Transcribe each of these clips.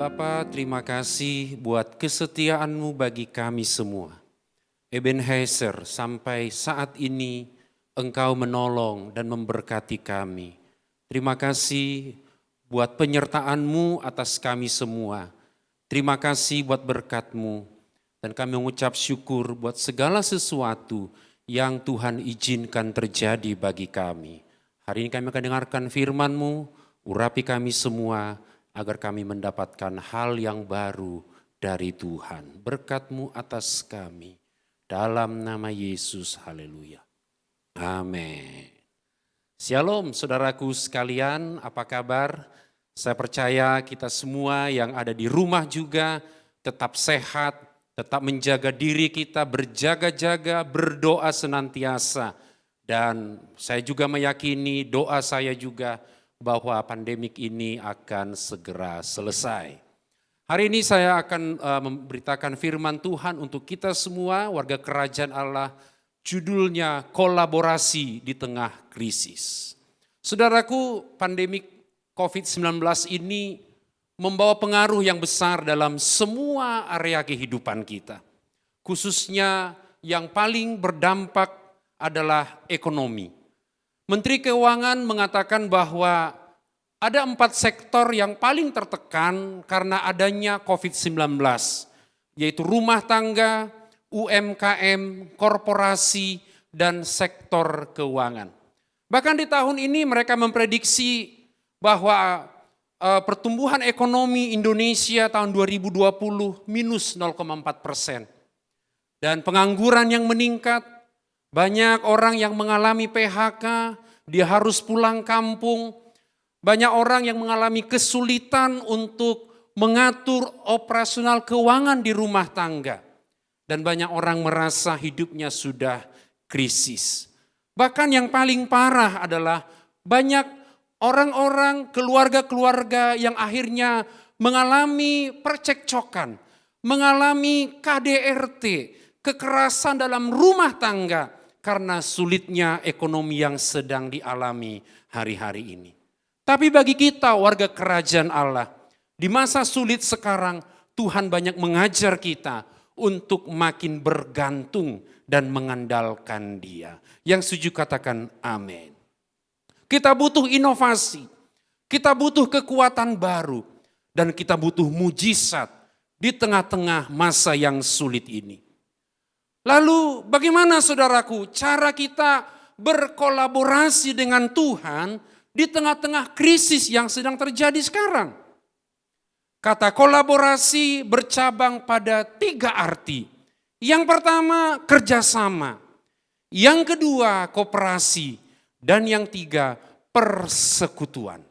Bapa, terima kasih buat kesetiaan-Mu bagi kami semua. Ebenezer, sampai saat ini Engkau menolong dan memberkati kami. Terima kasih buat penyertaan-Mu atas kami semua. Terima kasih buat berkat-Mu. Dan kami mengucap syukur buat segala sesuatu yang Tuhan izinkan terjadi bagi kami. Hari ini kami akan dengarkan firman-Mu, urapi kami semua, agar kami mendapatkan hal yang baru dari Tuhan. Berkat-Mu atas kami. Dalam nama Yesus, haleluya. Amin. Shalom saudaraku sekalian, apa kabar? Saya percaya kita semua yang ada di rumah juga tetap sehat, tetap menjaga diri kita, berjaga-jaga, berdoa senantiasa. Dan saya juga meyakini doa saya juga bahwa pandemik ini akan segera selesai. Hari ini saya akan memberitakan firman Tuhan untuk kita semua, warga kerajaan Allah, judulnya kolaborasi di tengah krisis. Saudaraku, pandemik COVID-19 ini membawa pengaruh yang besar dalam semua area kehidupan kita. Khususnya yang paling berdampak adalah ekonomi. Menteri Keuangan mengatakan bahwa ada 4 sektor yang paling tertekan karena adanya COVID-19, yaitu rumah tangga, UMKM, korporasi, dan sektor keuangan. Bahkan di tahun ini mereka memprediksi bahwa pertumbuhan ekonomi Indonesia tahun 2020 minus 0,4%. Dan pengangguran yang meningkat, banyak orang yang mengalami PHK, dia harus pulang kampung. Banyak orang yang mengalami kesulitan untuk mengatur operasional keuangan di rumah tangga. Dan banyak orang merasa hidupnya sudah krisis. Bahkan yang paling parah adalah banyak orang-orang, keluarga-keluarga yang akhirnya mengalami percekcokan, mengalami KDRT, kekerasan dalam rumah tangga, karena sulitnya ekonomi yang sedang dialami hari-hari ini. Tapi bagi kita warga kerajaan Allah, di masa sulit sekarang Tuhan banyak mengajar kita untuk makin bergantung dan mengandalkan Dia. Yang setuju katakan amin. Kita butuh inovasi, kita butuh kekuatan baru, dan kita butuh mujizat di tengah-tengah masa yang sulit ini. Lalu bagaimana saudaraku cara kita berkolaborasi dengan Tuhan di tengah-tengah krisis yang sedang terjadi sekarang? Kata kolaborasi bercabang pada 3 arti. Yang pertama kerjasama, yang kedua kooperasi, dan yang 3 persekutuan.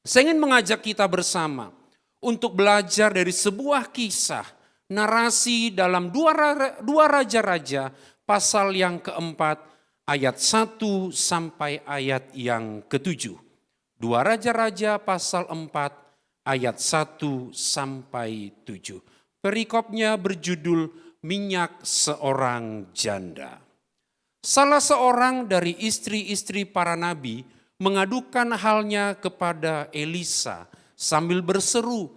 Saya ingin mengajak kita bersama untuk belajar dari sebuah kisah, narasi dalam dua raja-raja pasal yang keempat ayat 1 sampai ayat yang ke-7. 2 Raja-Raja pasal 4 ayat 1 sampai 7. Perikopnya berjudul minyak seorang janda. Salah seorang dari istri-istri para nabi mengadukan halnya kepada Elisa sambil berseru,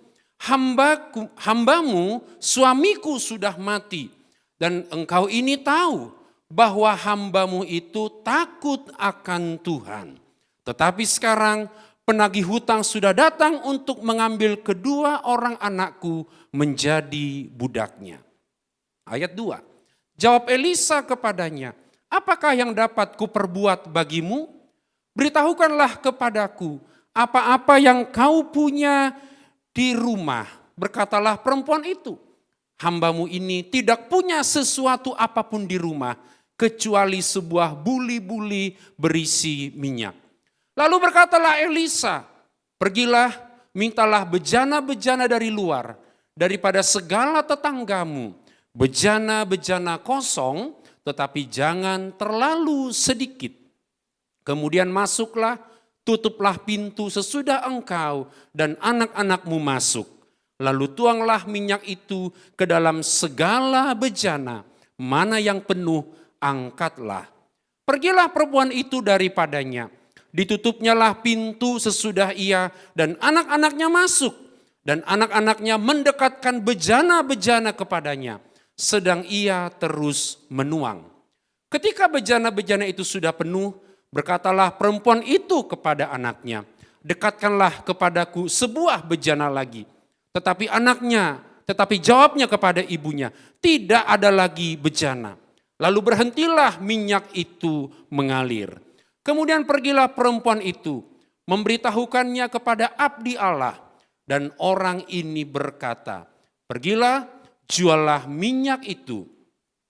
hambamu, suamiku sudah mati, dan engkau ini tahu bahwa hambamu itu takut akan Tuhan. Tetapi sekarang penagih hutang sudah datang untuk mengambil kedua orang anakku menjadi budaknya. Ayat 2, jawab Elisa kepadanya, apakah yang dapat kuperbuat bagimu? Beritahukanlah kepadaku apa-apa yang kau punya di rumah. Berkatalah perempuan itu, hambamu ini tidak punya sesuatu apapun di rumah kecuali sebuah buli-buli berisi minyak. Lalu berkatalah Elisa, pergilah mintalah bejana-bejana dari luar, daripada segala tetanggamu, bejana-bejana kosong tetapi jangan terlalu sedikit. Kemudian masuklah, tutuplah pintu sesudah engkau dan anak-anakmu masuk. Lalu tuanglah minyak itu ke dalam segala bejana, mana yang penuh angkatlah. Pergilah perempuan itu daripadanya. Ditutupnyalah pintu sesudah ia dan anak-anaknya masuk. Dan anak-anaknya mendekatkan bejana-bejana kepadanya, sedang ia terus menuang. Ketika bejana-bejana itu sudah penuh, berkatalah perempuan itu kepada anaknya, dekatkanlah kepadaku sebuah bejana lagi. Tetapi jawabnya kepada ibunya, tidak ada lagi bejana. Lalu berhentilah minyak itu mengalir. Kemudian pergilah perempuan itu, memberitahukannya kepada abdi Allah. Dan orang ini berkata, pergilah, juallah minyak itu,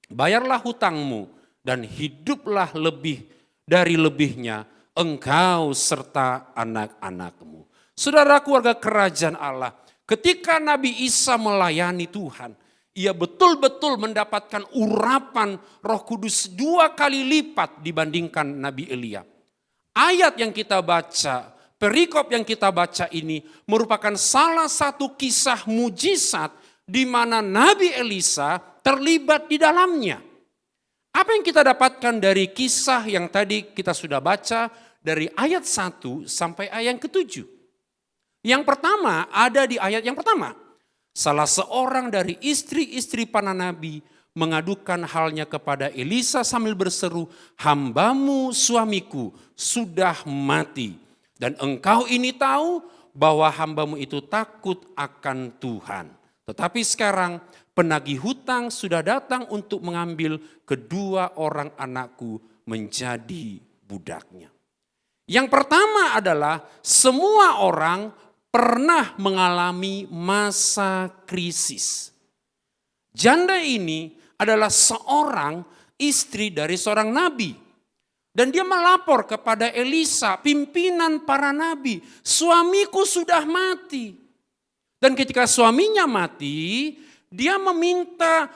bayarlah hutangmu, dan hiduplah lebih dari lebihnya engkau serta anak-anakmu. Saudara keluarga kerajaan Allah, ketika Nabi Isa melayani Tuhan, ia betul-betul mendapatkan urapan Roh Kudus 2 kali lipat dibandingkan Nabi Elia. Ayat yang kita baca, perikop yang kita baca ini merupakan salah satu kisah mujizat di mana Nabi Elisa terlibat di dalamnya. Apa yang kita dapatkan dari kisah yang tadi kita sudah baca dari ayat 1 sampai ayat yang ke-7? Yang pertama ada di ayat yang pertama. Salah seorang dari istri-istri para nabi mengadukan halnya kepada Elisa sambil berseru, hambamu suamiku sudah mati. Dan engkau ini tahu bahwa hambamu itu takut akan Tuhan. Tetapi sekarang penagih hutang sudah datang untuk mengambil kedua orang anakku menjadi budaknya. Yang pertama adalah semua orang pernah mengalami masa krisis. Janda ini adalah seorang istri dari seorang nabi. Dan dia melapor kepada Elisa, pimpinan para nabi, suamiku sudah mati. Dan ketika suaminya mati, dia meminta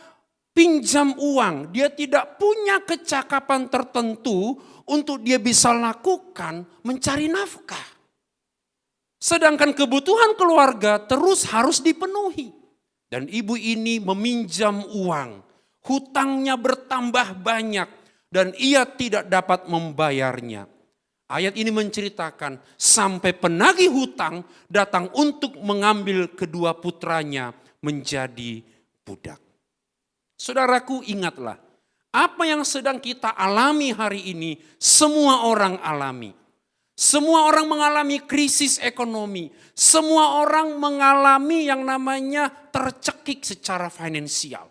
pinjam uang. Dia tidak punya kecakapan tertentu untuk dia bisa lakukan mencari nafkah. Sedangkan kebutuhan keluarga terus harus dipenuhi. Dan ibu ini meminjam uang. Hutangnya bertambah banyak. Dan ia tidak dapat membayarnya. Ayat ini menceritakan sampai penagih hutang datang untuk mengambil kedua putranya menjadi budak. Saudaraku, ingatlah, apa yang sedang kita alami hari ini semua orang alami. Semua orang mengalami krisis ekonomi. Semua orang mengalami yang namanya tercekik secara finansial.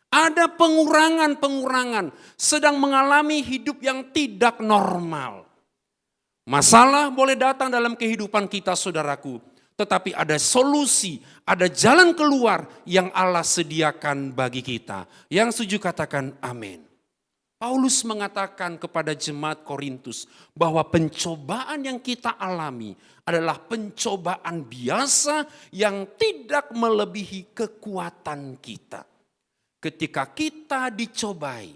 Ada pengurangan-pengurangan, sedang mengalami hidup yang tidak normal. Masalah boleh datang dalam kehidupan kita, saudaraku. Tetapi ada solusi, ada jalan keluar yang Allah sediakan bagi kita. Yang setuju katakan amin. Paulus mengatakan kepada jemaat Korintus bahwa pencobaan yang kita alami adalah pencobaan biasa yang tidak melebihi kekuatan kita. Ketika kita dicobai,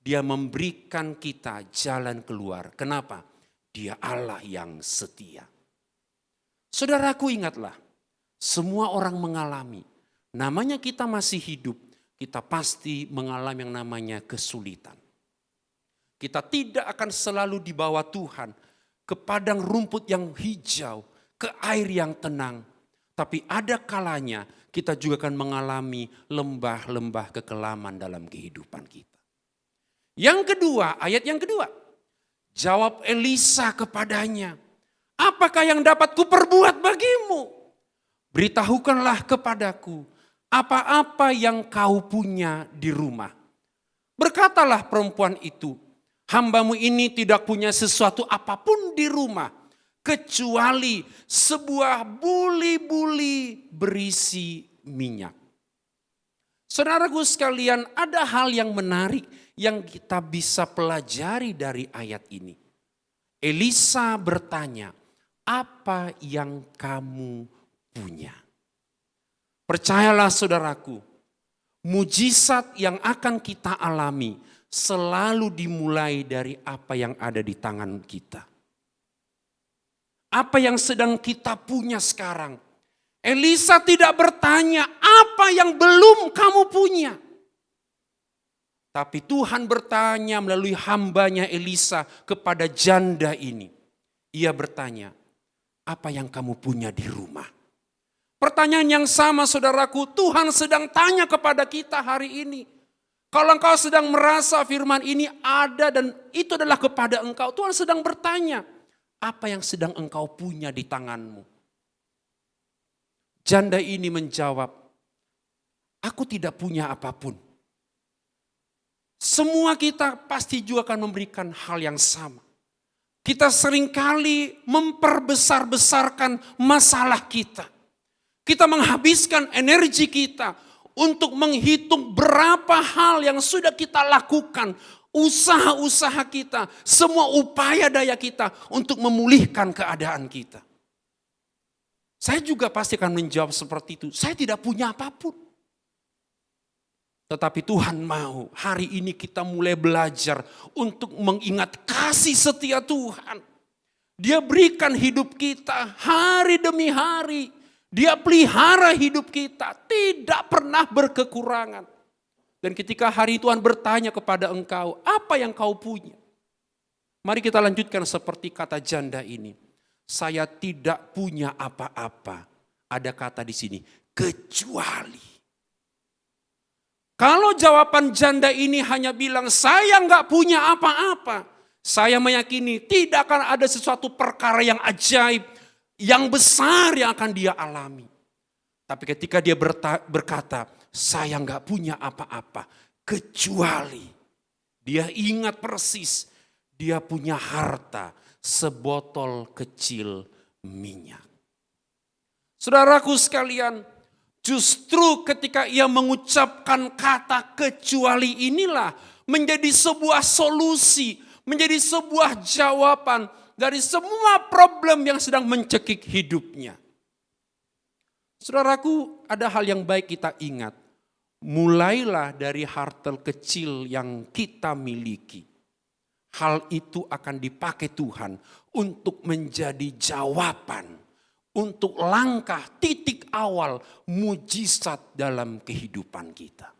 dia memberikan kita jalan keluar. Kenapa? Dia Allah yang setia. Saudaraku, ingatlah, semua orang mengalami. Namanya kita masih hidup, kita pasti mengalami yang namanya kesulitan. Kita tidak akan selalu dibawa Tuhan ke padang rumput yang hijau, ke air yang tenang. Tapi ada kalanya kita juga akan mengalami lembah-lembah kekelaman dalam kehidupan kita. Yang kedua, ayat yang kedua. Jawab Elisa kepadanya, apakah yang dapat kuperbuat bagimu? Beritahukanlah kepadaku apa-apa yang kau punya di rumah. Berkatalah perempuan itu, hambamu ini tidak punya sesuatu apapun di rumah, kecuali sebuah buli-buli berisi minyak. Saudaraku sekalian, ada hal yang menarik yang kita bisa pelajari dari ayat ini. Elisa bertanya, apa yang kamu punya? Percayalah saudaraku, mujizat yang akan kita alami selalu dimulai dari apa yang ada di tangan kita. Apa yang sedang kita punya sekarang. Elisa tidak bertanya apa yang belum kamu punya. Tapi Tuhan bertanya melalui hambanya Elisa kepada janda ini. Ia bertanya, apa yang kamu punya di rumah? Pertanyaan yang sama saudaraku, Tuhan sedang tanya kepada kita hari ini. Kalau engkau sedang merasa firman ini ada dan itu adalah kepada engkau, Tuhan sedang bertanya, apa yang sedang engkau punya di tanganmu? Janda ini menjawab, aku tidak punya apapun. Semua kita pasti juga akan memberikan hal yang sama. Kita seringkali memperbesar-besarkan masalah kita. Kita menghabiskan energi kita untuk menghitung berapa hal yang sudah kita lakukan, usaha-usaha kita, semua upaya daya kita untuk memulihkan keadaan kita. Saya juga pasti akan menjawab seperti itu. Saya tidak punya apapun. Tetapi Tuhan mau hari ini kita mulai belajar untuk mengingat kasih setia Tuhan. Dia berikan hidup kita hari demi hari. Dia pelihara hidup kita, tidak pernah berkekurangan. Dan ketika hari Tuhan bertanya kepada engkau, apa yang kau punya? Mari kita lanjutkan seperti kata janda ini. Saya tidak punya apa-apa. Ada kata di sini, kecuali. Kalau jawaban janda ini hanya bilang, saya nggak punya apa-apa. Saya meyakini tidak akan ada sesuatu perkara yang ajaib, yang besar yang akan dia alami. Tapi ketika dia berkata, saya nggak punya apa-apa. Kecuali dia ingat persis, dia punya harta sebotol kecil minyak. Saudaraku sekalian, justru ketika ia mengucapkan kata kecuali inilah menjadi sebuah solusi, menjadi sebuah jawaban dari semua problem yang sedang mencekik hidupnya. Saudaraku, ada hal yang baik kita ingat. Mulailah dari harta kecil yang kita miliki. Hal itu akan dipakai Tuhan untuk menjadi jawaban, untuk langkah titik awal mujizat dalam kehidupan kita.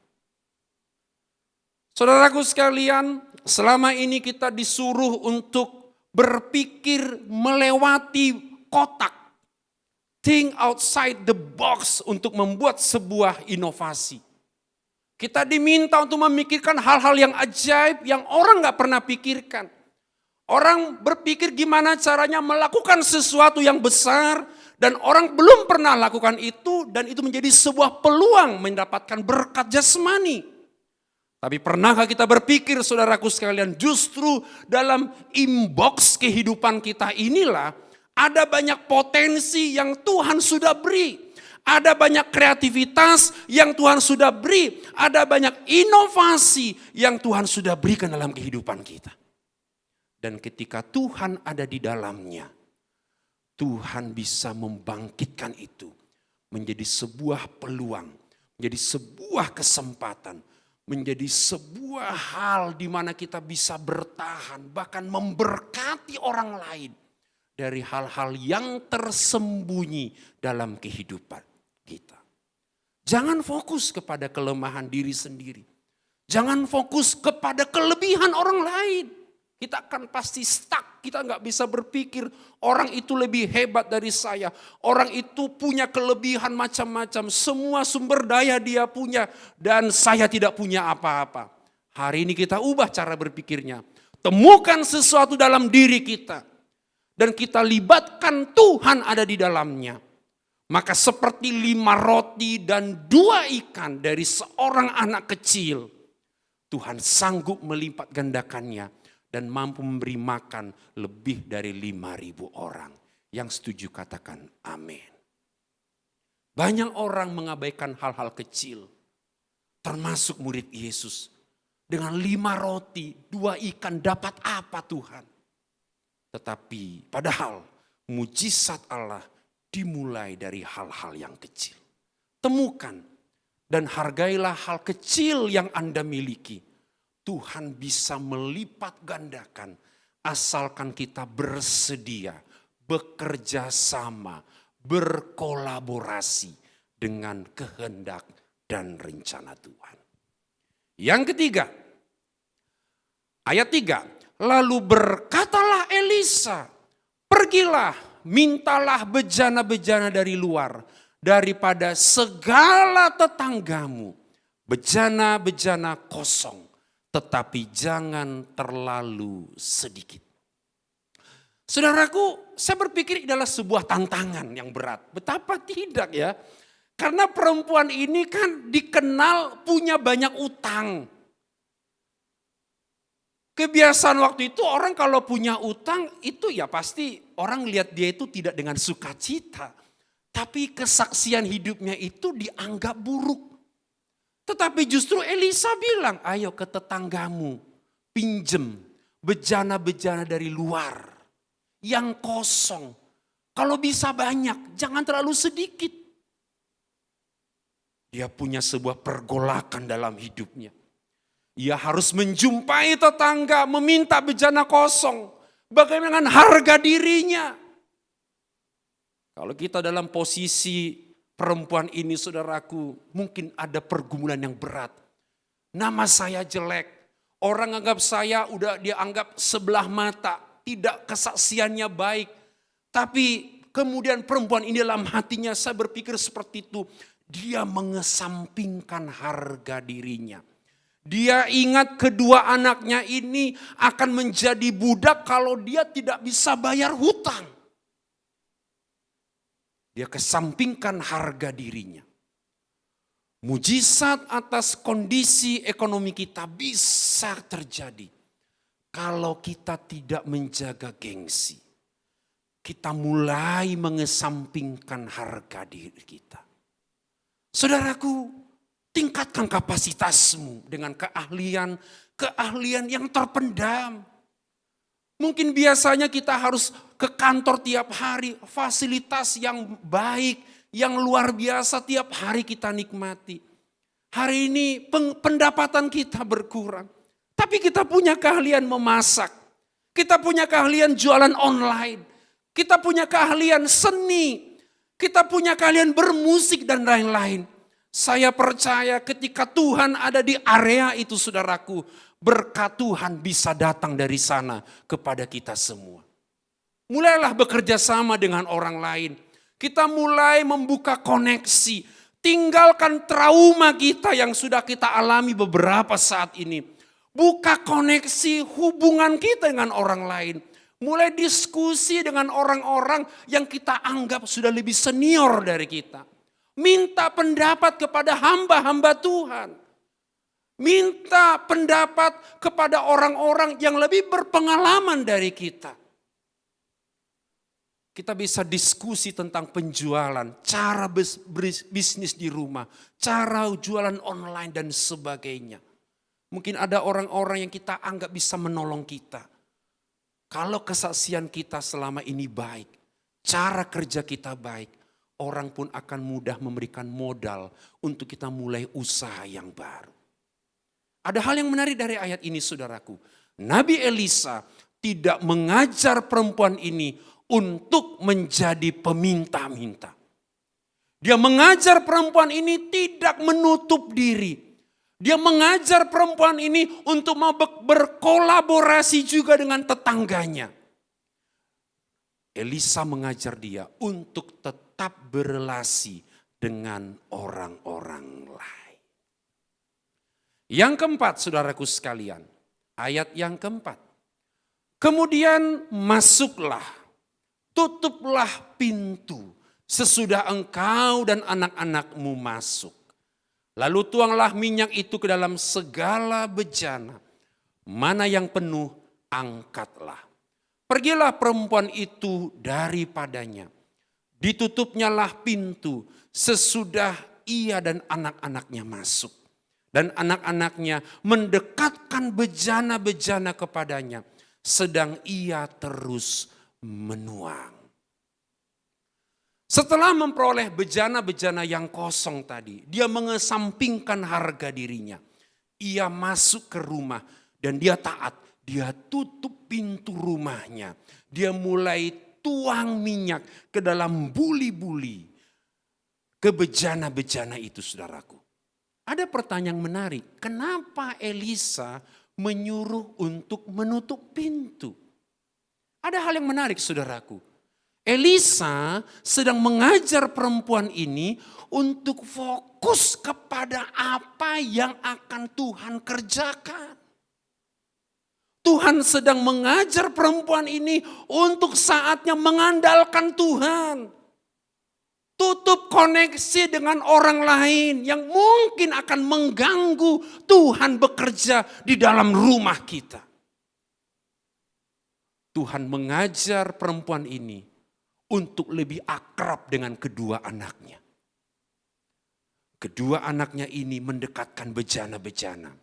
Saudaraku sekalian, selama ini kita disuruh untuk berpikir melewati kotak. Think outside the box untuk membuat sebuah inovasi. Kita diminta untuk memikirkan hal-hal yang ajaib yang orang gak pernah pikirkan. Orang berpikir gimana caranya melakukan sesuatu yang besar dan orang belum pernah lakukan itu dan itu menjadi sebuah peluang mendapatkan berkat jasmani. Tapi pernahkah kita berpikir saudaraku sekalian, justru dalam inbox kehidupan kita inilah ada banyak potensi yang Tuhan sudah beri. Ada banyak kreativitas yang Tuhan sudah beri. Ada banyak inovasi yang Tuhan sudah berikan dalam kehidupan kita. Dan ketika Tuhan ada di dalamnya, Tuhan bisa membangkitkan itu menjadi sebuah peluang, menjadi sebuah kesempatan, menjadi sebuah hal di mana kita bisa bertahan, bahkan memberkati orang lain dari hal-hal yang tersembunyi dalam kehidupan kita. Jangan fokus kepada kelemahan diri sendiri. Jangan fokus kepada kelebihan orang lain. Kita akan pasti stuck, kita nggak bisa berpikir orang itu lebih hebat dari saya. Orang itu punya kelebihan macam-macam, semua sumber daya dia punya dan saya tidak punya apa-apa. Hari ini kita ubah cara berpikirnya. Temukan sesuatu dalam diri kita dan kita libatkan Tuhan ada di dalamnya. Maka seperti 5 roti dan 2 ikan dari seorang anak kecil, Tuhan sanggup melipat gandakannya dan mampu memberi makan lebih dari 5.000 orang. Yang setuju katakan amin. Banyak orang mengabaikan hal-hal kecil. Termasuk murid Yesus. Dengan 5 roti, 2 ikan dapat apa Tuhan? Tetapi padahal mujizat Allah dimulai dari hal-hal yang kecil. Temukan dan hargailah hal kecil yang Anda miliki. Tuhan bisa melipat gandakan asalkan kita bersedia, bekerja sama, berkolaborasi dengan kehendak dan rencana Tuhan. Yang ketiga, ayat 3, lalu berkatalah Elisa, pergilah, mintalah bejana-bejana dari luar daripada segala tetanggamu. Bejana-bejana kosong, tetapi jangan terlalu sedikit. Saudaraku, saya berpikir ini adalah sebuah tantangan yang berat. Betapa tidak ya? Karena perempuan ini kan dikenal punya banyak utang. Kebiasaan waktu itu orang kalau punya utang itu ya pasti orang lihat dia itu tidak dengan sukacita. Tapi kesaksian hidupnya itu dianggap buruk. Tetapi justru Elisa bilang, ayo ke tetanggamu, pinjem bejana-bejana dari luar. Yang kosong. Kalau bisa banyak, jangan terlalu sedikit. Dia punya sebuah pergolakan dalam hidupnya. Ia harus menjumpai tetangga, meminta bejana kosong. Bagaimana dengan harga dirinya? Kalau kita dalam posisi perempuan ini saudaraku, mungkin ada pergumulan yang berat. Nama saya jelek, orang anggap saya udah dianggap sebelah mata, tidak kesaksiannya baik. Tapi kemudian perempuan ini dalam hatinya saya berpikir seperti itu. Dia mengesampingkan harga dirinya. Dia ingat kedua anaknya ini akan menjadi budak kalau dia tidak bisa bayar hutang. Dia kesampingkan harga dirinya. Mujizat atas kondisi ekonomi kita bisa terjadi kalau kita tidak menjaga gengsi. Kita mulai mengesampingkan harga diri kita. Saudaraku, tingkatkan kapasitasmu dengan keahlian yang terpendam. Mungkin biasanya kita harus ke kantor tiap hari, fasilitas yang baik, yang luar biasa tiap hari kita nikmati. Hari ini pendapatan kita berkurang, tapi kita punya keahlian memasak, kita punya keahlian jualan online, kita punya keahlian seni, kita punya keahlian bermusik dan lain-lain. Saya percaya ketika Tuhan ada di area itu saudaraku, berkat Tuhan bisa datang dari sana kepada kita semua. Mulailah bekerja sama dengan orang lain. Kita mulai membuka koneksi. Tinggalkan trauma kita yang sudah kita alami beberapa saat ini. Buka koneksi hubungan kita dengan orang lain. Mulai diskusi dengan orang-orang yang kita anggap sudah lebih senior dari kita. Minta pendapat kepada hamba-hamba Tuhan. Minta pendapat kepada orang-orang yang lebih berpengalaman dari kita. Kita bisa diskusi tentang penjualan, cara bisnis di rumah, cara jualan online dan sebagainya. Mungkin ada orang-orang yang kita anggap bisa menolong kita. Kalau kesaksian kita selama ini baik, cara kerja kita baik, orang pun akan mudah memberikan modal untuk kita mulai usaha yang baru. Ada hal yang menarik dari ayat ini saudaraku. Nabi Elisa tidak mengajar perempuan ini untuk menjadi peminta-minta. Dia mengajar perempuan ini tidak menutup diri. Dia mengajar perempuan ini untuk mau berkolaborasi juga dengan tetangganya. Elisa mengajar dia untuk tetap berelasi dengan orang-orang lain. Yang keempat, saudaraku sekalian, ayat yang keempat. Kemudian masuklah, tutuplah pintu sesudah engkau dan anak-anakmu masuk. Lalu tuanglah minyak itu ke dalam segala bejana. Mana yang penuh, angkatlah. Pergilah perempuan itu daripadanya. Ditutupnyalah pintu sesudah ia dan anak-anaknya masuk. Dan anak-anaknya mendekatkan bejana-bejana kepadanya. Sedang ia terus menuang. Setelah memperoleh bejana-bejana yang kosong tadi. Dia mengesampingkan harga dirinya. Ia masuk ke rumah dan dia taat. Dia tutup pintu rumahnya. Dia mulai tuang minyak ke dalam buli-buli. Ke bejana-bejana itu saudaraku. Ada pertanyaan menarik. Kenapa Elisa menyuruh untuk menutup pintu? Ada hal yang menarik saudaraku. Elisa sedang mengajar perempuan ini untuk fokus kepada apa yang akan Tuhan kerjakan. Tuhan sedang mengajar perempuan ini untuk saatnya mengandalkan Tuhan. Tutup koneksi dengan orang lain yang mungkin akan mengganggu Tuhan bekerja di dalam rumah kita. Tuhan mengajar perempuan ini untuk lebih akrab dengan kedua anaknya. Kedua anaknya ini mendekatkan bejana-bejana.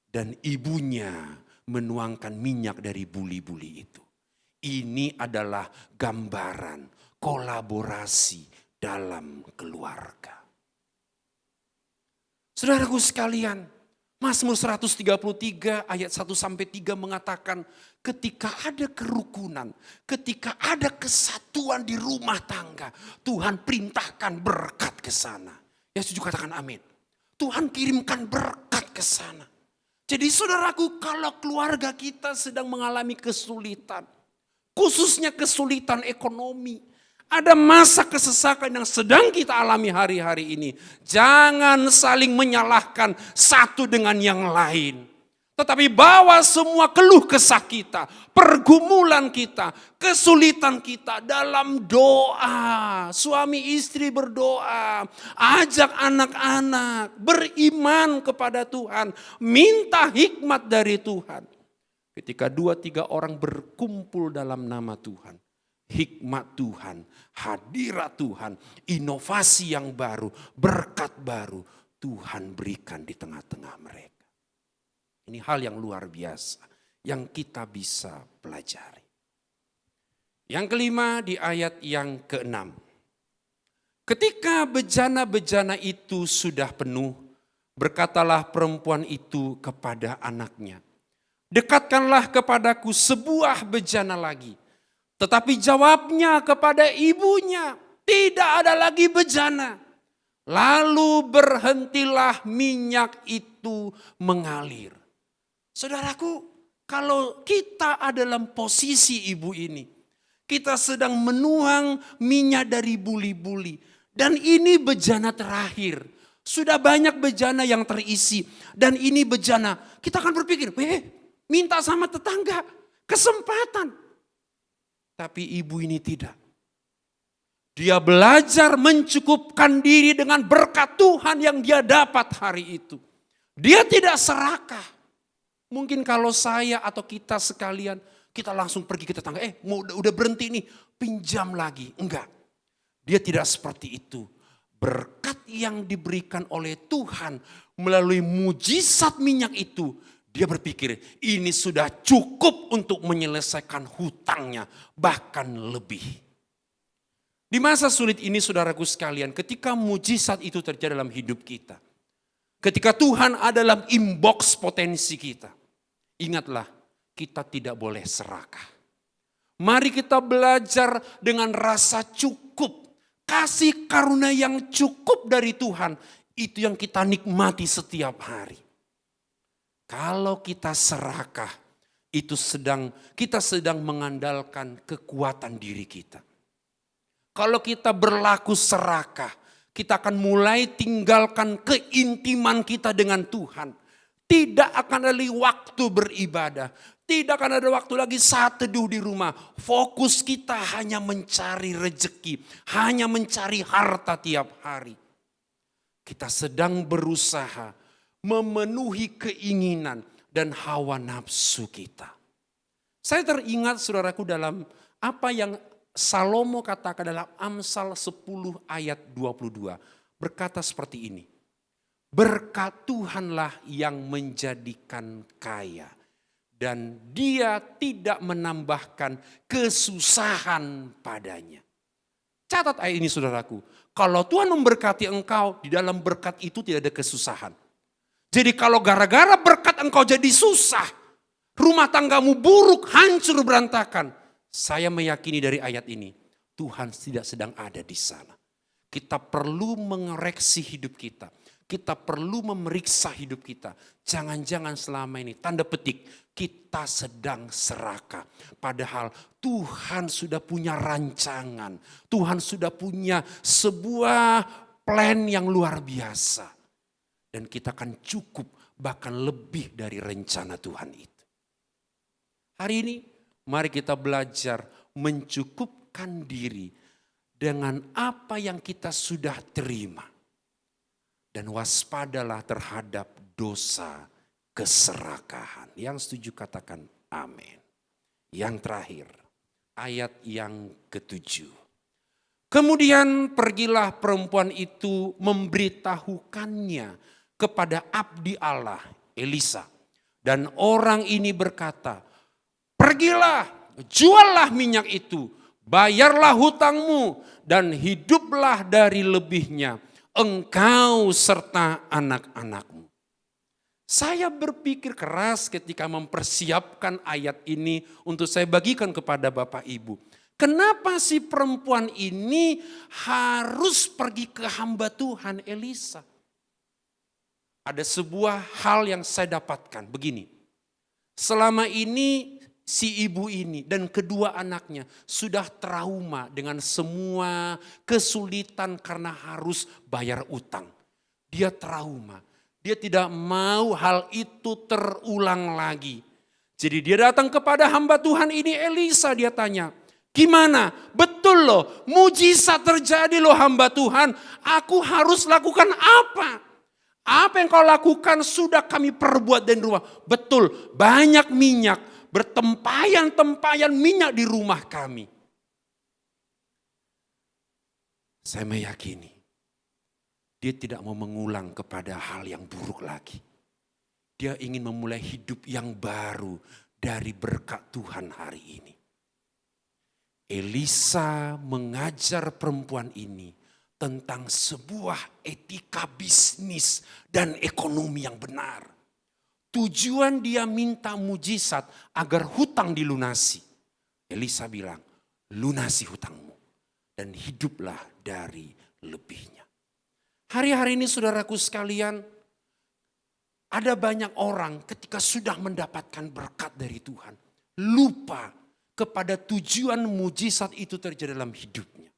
Dan ibunya menuangkan minyak dari buli-buli itu. Ini adalah gambaran kolaborasi dalam keluarga. Saudaraku sekalian, Mazmur 133 ayat 1-3 mengatakan ketika ada kerukunan, ketika ada kesatuan di rumah tangga, Tuhan perintahkan berkat ke sana. Ya setuju katakan amin. Tuhan kirimkan berkat ke sana. Jadi saudaraku, kalau keluarga kita sedang mengalami kesulitan, khususnya kesulitan ekonomi, ada masa kesesakan yang sedang kita alami hari-hari ini. Jangan saling menyalahkan satu dengan yang lain. Tetapi bawa semua keluh kesah kita, pergumulan kita, kesulitan kita dalam doa. Suami istri berdoa, ajak anak-anak beriman kepada Tuhan, minta hikmat dari Tuhan. Ketika 2-3 orang berkumpul dalam nama Tuhan, hikmat Tuhan, hadirat Tuhan, inovasi yang baru, berkat baru Tuhan berikan di tengah-tengah mereka. Ini hal yang luar biasa yang kita bisa pelajari. Yang kelima di ayat yang ke-6. Ketika bejana-bejana itu sudah penuh, berkatalah perempuan itu kepada anaknya, dekatkanlah kepadaku sebuah bejana lagi. Tetapi jawabnya kepada ibunya, tidak ada lagi bejana. Lalu berhentilah minyak itu mengalir. Saudaraku, kalau kita ada dalam posisi ibu ini, kita sedang menuang minyak dari buli-buli. Dan ini bejana terakhir. Sudah banyak bejana yang terisi. Dan ini bejana, kita akan berpikir, minta sama tetangga, kesempatan. Tapi ibu ini tidak. Dia belajar mencukupkan diri dengan berkat Tuhan yang dia dapat hari itu. Dia tidak serakah. Mungkin kalau saya atau kita sekalian, kita langsung pergi ke tetangga. Udah berhenti nih, pinjam lagi. Enggak. Dia tidak seperti itu. Berkat yang diberikan oleh Tuhan melalui mujizat minyak itu, dia berpikir ini sudah cukup untuk menyelesaikan hutangnya, bahkan lebih. Di masa sulit ini saudaraku sekalian, ketika mujizat itu terjadi dalam hidup kita, ketika Tuhan ada dalam inbox potensi kita, ingatlah kita tidak boleh serakah. Mari kita belajar dengan rasa cukup, kasih karunia yang cukup dari Tuhan, itu yang kita nikmati setiap hari. Kalau kita serakah, kita sedang mengandalkan kekuatan diri kita. Kalau kita berlaku serakah, kita akan mulai tinggalkan keintiman kita dengan Tuhan. Tidak akan ada waktu beribadah. Tidak akan ada waktu lagi saat teduh di rumah. Fokus kita hanya mencari rejeki, hanya mencari harta tiap hari. Kita sedang berusaha memenuhi keinginan dan hawa nafsu kita. Saya teringat saudaraku dalam apa yang Salomo katakan dalam Amsal 10 ayat 22. Berkata seperti ini. Berkat Tuhanlah yang menjadikan kaya. Dan dia tidak menambahkan kesusahan padanya. Catat ayat ini saudaraku. Kalau Tuhan memberkati engkau, di dalam berkat itu tidak ada kesusahan. Jadi kalau gara-gara berkat engkau jadi susah, rumah tanggamu buruk, hancur, berantakan. Saya meyakini dari ayat ini, Tuhan tidak sedang ada di sana. Kita perlu mengoreksi hidup kita. Kita perlu memeriksa hidup kita. Jangan-jangan selama ini, tanda petik, kita sedang serakah. Padahal Tuhan sudah punya rancangan. Tuhan sudah punya sebuah plan yang luar biasa. Dan kita akan cukup, bahkan lebih dari rencana Tuhan itu. Hari ini, mari kita belajar mencukupkan diri dengan apa yang kita sudah terima. Dan waspadalah terhadap dosa keserakahan. Yang setuju katakan amin. Yang terakhir, ayat yang ke-7. Kemudian pergilah perempuan itu memberitahukannya kepada abdi Allah Elisa. Dan orang ini berkata, pergilah, juallah minyak itu, bayarlah hutangmu dan hiduplah dari lebihnya. Engkau serta anak-anakmu. Saya berpikir keras ketika mempersiapkan ayat ini untuk saya bagikan kepada Bapak Ibu. Kenapa si perempuan ini harus pergi ke hamba Tuhan Elisa? Ada sebuah hal yang saya dapatkan begini. Selama ini si ibu ini dan kedua anaknya sudah trauma dengan semua kesulitan karena harus bayar utang. Dia trauma. Dia tidak mau hal itu terulang lagi. Jadi dia datang kepada hamba Tuhan ini Elisa, dia tanya, gimana? Betul loh, mujizat terjadi loh hamba Tuhan. Aku harus lakukan apa? Apa yang kau lakukan sudah kami perbuat di rumah. Betul, banyak minyak. Bertempayan-tempayan minyak di rumah kami. Saya meyakini dia tidak mau mengulang kepada hal yang buruk lagi. Dia ingin memulai hidup yang baru dari berkat Tuhan hari ini. Elisa mengajar perempuan ini tentang sebuah etika bisnis dan ekonomi yang benar. Tujuan dia minta mujizat agar hutang dilunasi. Elisa bilang, lunasi hutangmu dan hiduplah dari lebihnya. Hari-hari ini saudaraku sekalian, ada banyak orang ketika sudah mendapatkan berkat dari Tuhan, lupa kepada tujuan mujizat itu terjadi dalam hidupnya.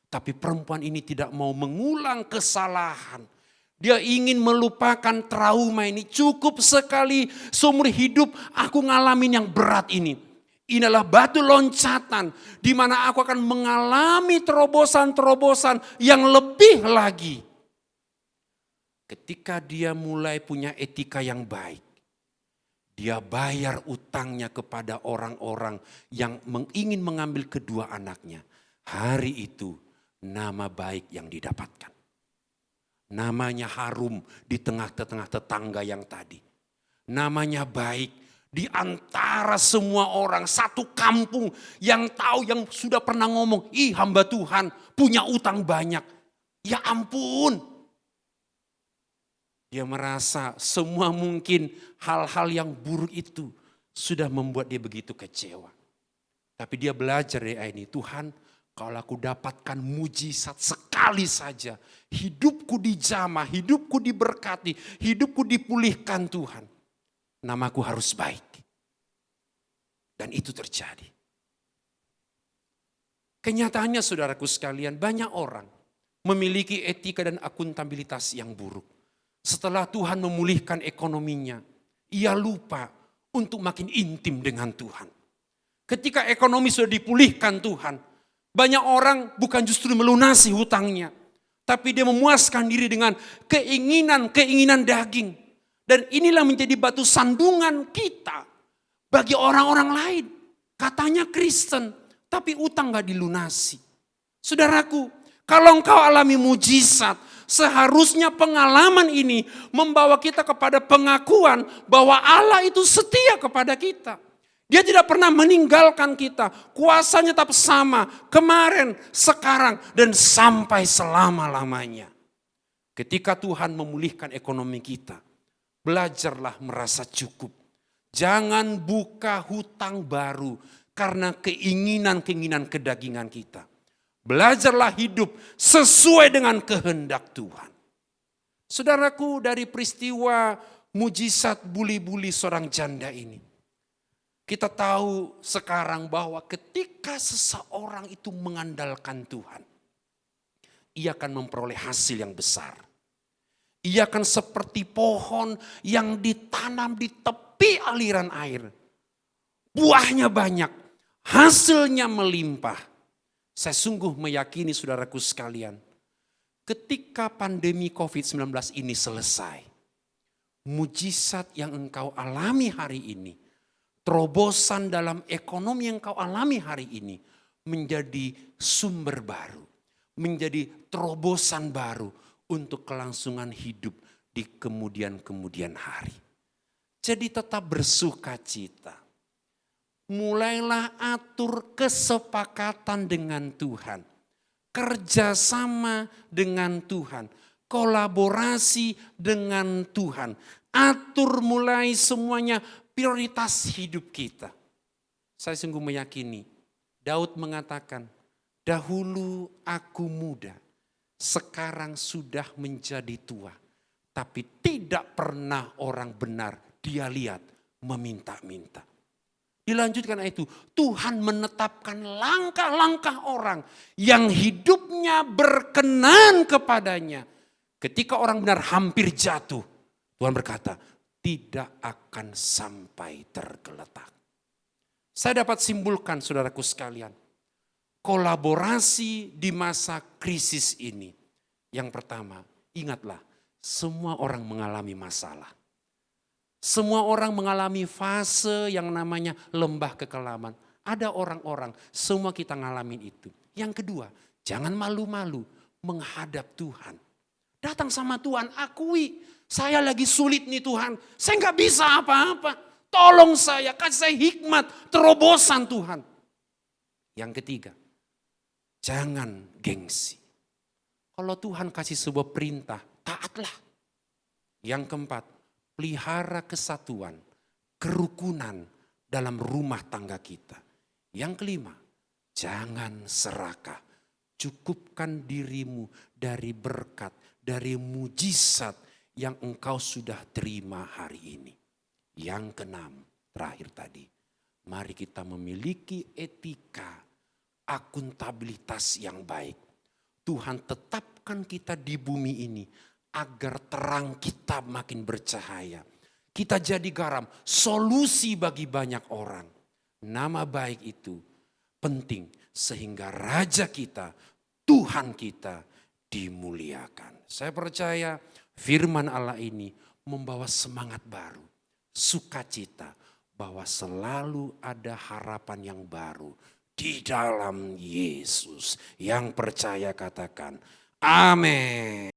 Tapi perempuan ini tidak mau mengulang kesalahan. Dia ingin melupakan trauma ini. Cukup sekali seumur hidup aku ngalamin yang berat ini. Inilah batu loncatan di mana aku akan mengalami terobosan-terobosan yang lebih lagi. Ketika dia mulai punya etika yang baik. Dia bayar utangnya kepada orang-orang yang ingin mengambil kedua anaknya. Hari itu nama baik yang didapatkan. Namanya harum di tengah-tengah tetangga yang tadi. Namanya baik di antara semua orang satu kampung yang tahu, yang sudah pernah ngomong, ih hamba Tuhan punya utang banyak. Ya ampun. Dia merasa semua mungkin hal-hal yang buruk itu sudah membuat dia begitu kecewa. Tapi dia belajar dari ayat ini, Tuhan, kalau aku dapatkan mujizat sekali saja, hidupku dijamah, hidupku diberkati, hidupku dipulihkan Tuhan. Namaku harus baik. Dan itu terjadi. Kenyataannya saudaraku sekalian, banyak orang memiliki etika dan akuntabilitas yang buruk. Setelah Tuhan memulihkan ekonominya, ia lupa untuk makin intim dengan Tuhan. Ketika ekonomi sudah dipulihkan Tuhan, banyak orang bukan justru melunasi hutangnya, tapi dia memuaskan diri dengan keinginan daging. Dan inilah menjadi batu sandungan kita bagi orang-orang lain. Katanya Kristen, tapi utang gak dilunasi. Saudaraku, kalau engkau alami mujizat, seharusnya pengalaman ini membawa kita kepada pengakuan bahwa Allah itu setia kepada kita. Dia tidak pernah meninggalkan kita. Kuasanya tetap sama. Kemarin, sekarang, dan sampai selama-lamanya. Ketika Tuhan memulihkan ekonomi kita, belajarlah merasa cukup. Jangan buka hutang baru karena keinginan-keinginan kedagingan kita. Belajarlah hidup sesuai dengan kehendak Tuhan. Saudaraku, dari peristiwa mujizat buli-buli seorang janda ini, kita tahu sekarang bahwa ketika seseorang itu mengandalkan Tuhan, ia akan memperoleh hasil yang besar. Ia akan seperti pohon yang ditanam di tepi aliran air. Buahnya banyak, hasilnya melimpah. Saya sungguh meyakini saudaraku sekalian, ketika pandemi COVID-19 ini selesai, mujizat yang engkau alami hari ini, terobosan dalam ekonomi yang engkau alami hari ini, menjadi sumber baru, menjadi terobosan baru untuk kelangsungan hidup di kemudian hari. Jadi tetap bersuka cita. Mulailah atur kesepakatan dengan Tuhan. Kerjasama dengan Tuhan. Kolaborasi dengan Tuhan. Atur mulai semuanya prioritas hidup kita. Saya sungguh meyakini. Daud mengatakan, dahulu aku muda, sekarang sudah menjadi tua. Tapi tidak pernah orang benar dia lihat meminta-minta. Dilanjutkan itu, Tuhan menetapkan langkah-langkah orang yang hidupnya berkenan kepadanya. Ketika orang benar hampir jatuh, Tuhan berkata, tidak akan sampai tergeletak. Saya dapat simpulkan saudaraku sekalian, kolaborasi di masa krisis ini. Yang pertama, ingatlah, semua orang mengalami masalah. Semua orang mengalami fase yang namanya lembah kekelaman. Ada orang-orang, semua kita ngalamin itu. Yang kedua, jangan malu-malu menghadap Tuhan. Datang sama Tuhan, akui saya lagi sulit nih Tuhan. Saya gak bisa apa-apa. Tolong saya, kasih saya hikmat, terobosan Tuhan. Yang ketiga, jangan gengsi. Kalau Tuhan kasih sebuah perintah, taatlah. Yang keempat, pelihara kesatuan, kerukunan dalam rumah tangga kita. Yang kelima, jangan serakah. Cukupkan dirimu dari berkat, dari mujizat yang engkau sudah terima hari ini. Yang keenam, terakhir tadi, mari kita memiliki etika, akuntabilitas yang baik. Tuhan tetapkan kita di bumi ini agar terang kita makin bercahaya. Kita jadi garam, solusi bagi banyak orang. Nama baik itu penting sehingga Raja kita, Tuhan kita dimuliakan. Saya percaya firman Allah ini membawa semangat baru, sukacita bahwa selalu ada harapan yang baru di dalam Yesus. Yang percaya katakan amin.